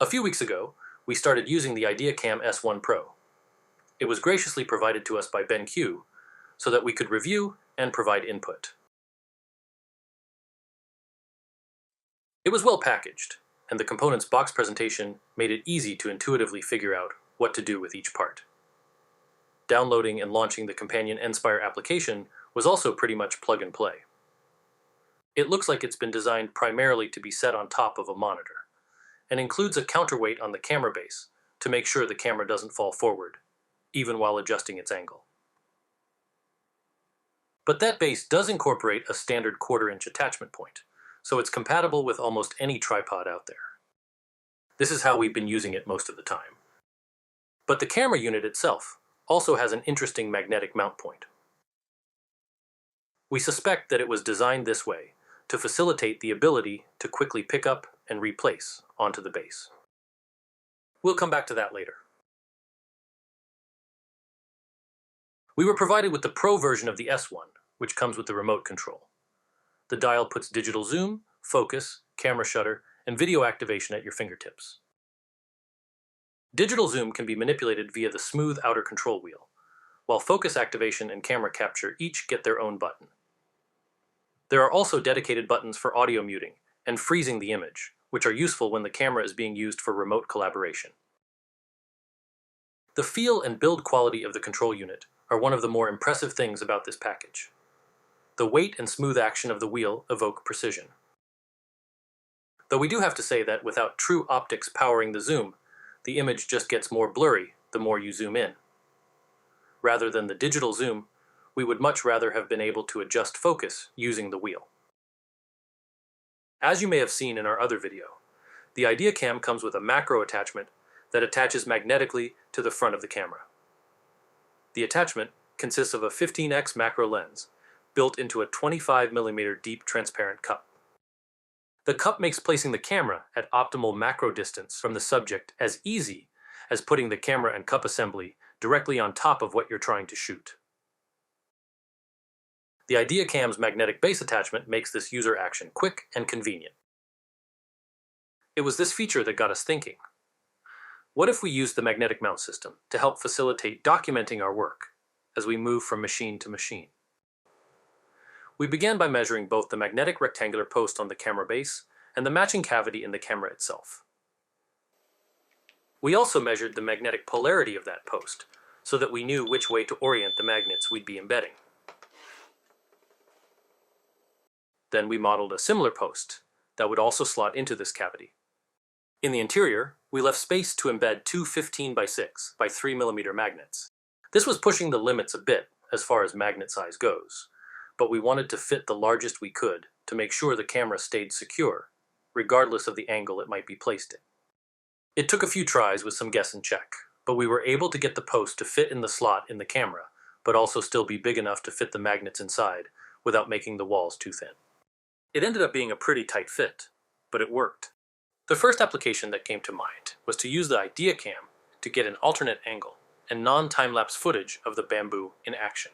A few weeks ago, we started using the ideaCam S1Pro. It was graciously provided to us by BenQ so that we could review and provide input. It was well packaged, and the components box presentation made it easy to intuitively figure out what to do with each part. Downloading and launching the companion Nspire application was also pretty much plug and play. It looks like it's been designed primarily to be set on top of a monitor, and includes a counterweight on the camera base to make sure the camera doesn't fall forward, even while adjusting its angle. But that base does incorporate a standard 1/4-inch attachment point, so it's compatible with almost any tripod out there. This is how we've been using it most of the time. But the camera unit itself also has an interesting magnetic mount point. We suspect that it was designed this way to facilitate the ability to quickly pick up and replace onto the base. We'll come back to that later. We were provided with the Pro version of the S1, which comes with the remote control. The dial puts digital zoom, focus, camera shutter, and video activation at your fingertips. Digital zoom can be manipulated via the smooth outer control wheel, while focus activation and camera capture each get their own button. There are also dedicated buttons for audio muting and freezing the image, which are useful when the camera is being used for remote collaboration. The feel and build quality of the control unit are one of the more impressive things about this package. The weight and smooth action of the wheel evoke precision. Though we do have to say that without true optics powering the zoom, the image just gets more blurry the more you zoom in. Rather than the digital zoom, we would much rather have been able to adjust focus using the wheel. As you may have seen in our other video, the ideaCam comes with a macro attachment that attaches magnetically to the front of the camera. The attachment consists of a 15x macro lens built into a 25mm deep transparent cup. The cup makes placing the camera at optimal macro distance from the subject as easy as putting the camera and cup assembly directly on top of what you're trying to shoot. The ideaCam's magnetic base attachment makes this user action quick and convenient. It was this feature that got us thinking. What if we used the magnetic mount system to help facilitate documenting our work as we move from machine to machine? We began by measuring both the magnetic rectangular post on the camera base and the matching cavity in the camera itself. We also measured the magnetic polarity of that post so that we knew which way to orient the magnets we'd be embedding. Then we modeled a similar post that would also slot into this cavity. In the interior, we left space to embed two 15x6 by 3mm magnets. This was pushing the limits a bit as far as magnet size goes, but we wanted to fit the largest we could to make sure the camera stayed secure, regardless of the angle it might be placed in. It took a few tries with some guess and check, but we were able to get the post to fit in the slot in the camera, but also still be big enough to fit the magnets inside without making the walls too thin. It ended up being a pretty tight fit, but it worked. The first application that came to mind was to use the ideaCam to get an alternate angle and non-time-lapse footage of the bamboo in action.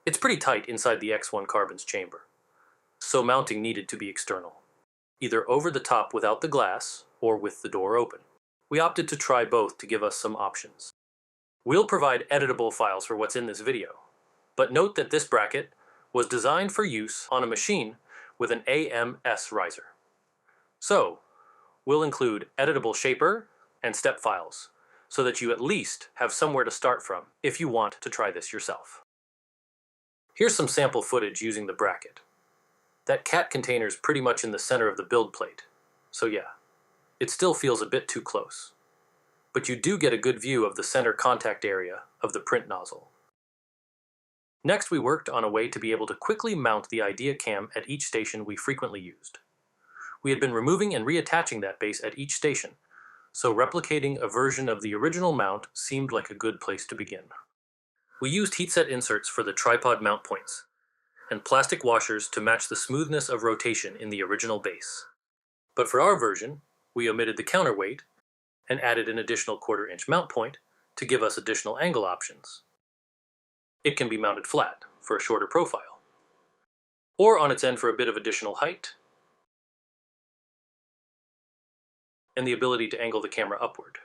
It's pretty tight inside the X1 Carbon's chamber, so mounting needed to be external, either over the top without the glass or with the door open. We opted to try both to give us some options. We'll provide editable files for what's in this video, but note that this bracket was designed for use on a machine with an AMS riser. So, we'll include editable shaper and step files so that you at least have somewhere to start from if you want to try this yourself. Here's some sample footage using the bracket. That cat container's pretty much in the center of the build plate, so yeah, it still feels a bit too close. But you do get a good view of the center contact area of the print nozzle. Next, we worked on a way to be able to quickly mount the ideaCam at each station we frequently used. We had been removing and reattaching that base at each station, so replicating a version of the original mount seemed like a good place to begin. We used heatset inserts for the tripod mount points, and plastic washers to match the smoothness of rotation in the original base. But for our version, we omitted the counterweight and added an additional 1/4-inch mount point to give us additional angle options. It can be mounted flat for a shorter profile, or on its end for a bit of additional height, and the ability to angle the camera upward.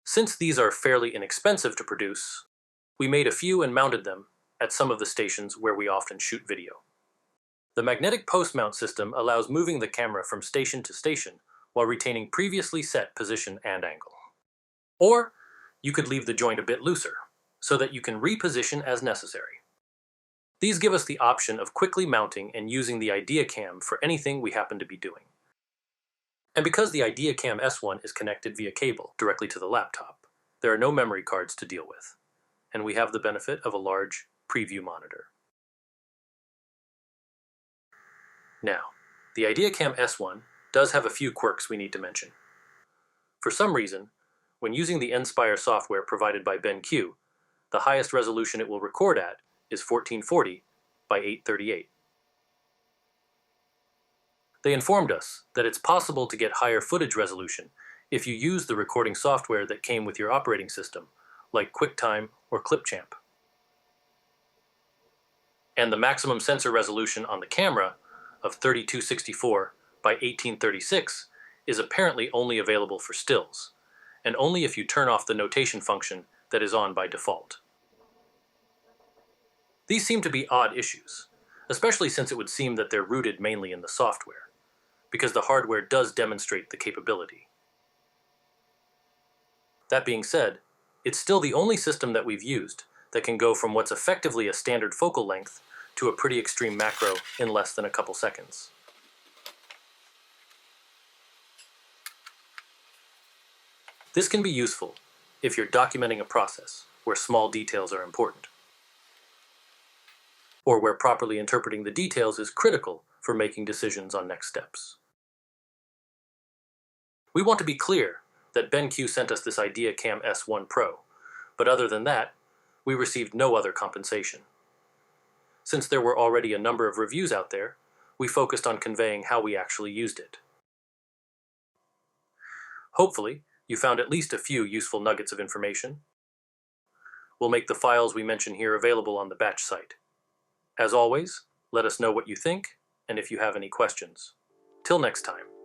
Since these are fairly inexpensive to produce, we made a few and mounted them at some of the stations where we often shoot video. The magnetic post mount system allows moving the camera from station to station while retaining previously set position and angle. Or you could leave the joint a bit looser, so that you can reposition as necessary. These give us the option of quickly mounting and using the ideaCam for anything we happen to be doing. And because the ideaCam S1 is connected via cable directly to the laptop, there are no memory cards to deal with, and we have the benefit of a large preview monitor. Now, the ideaCam S1 does have a few quirks we need to mention. For some reason, when using the Nspire software provided by BenQ, the highest resolution it will record at is 1440 by 838. They informed us that it's possible to get higher footage resolution if you use the recording software that came with your operating system, like QuickTime or Clipchamp. And the maximum sensor resolution on the camera of 3264 by 1836 is apparently only available for stills, and only if you turn off the notation function that is on by default. These seem to be odd issues, especially since it would seem that they're rooted mainly in the software, because the hardware does demonstrate the capability. That being said, it's still the only system that we've used that can go from what's effectively a standard focal length to a pretty extreme macro in less than a couple seconds. This can be useful if you're documenting a process where small details are important, or where properly interpreting the details is critical for making decisions on next steps. We want to be clear that BenQ sent us this ideaCam S1Pro, but other than that, we received no other compensation. Since there were already a number of reviews out there, we focused on conveying how we actually used it. Hopefully, you found at least a few useful nuggets of information. We'll make the files we mention here available on the batch site. As always, let us know what you think and if you have any questions. Till next time.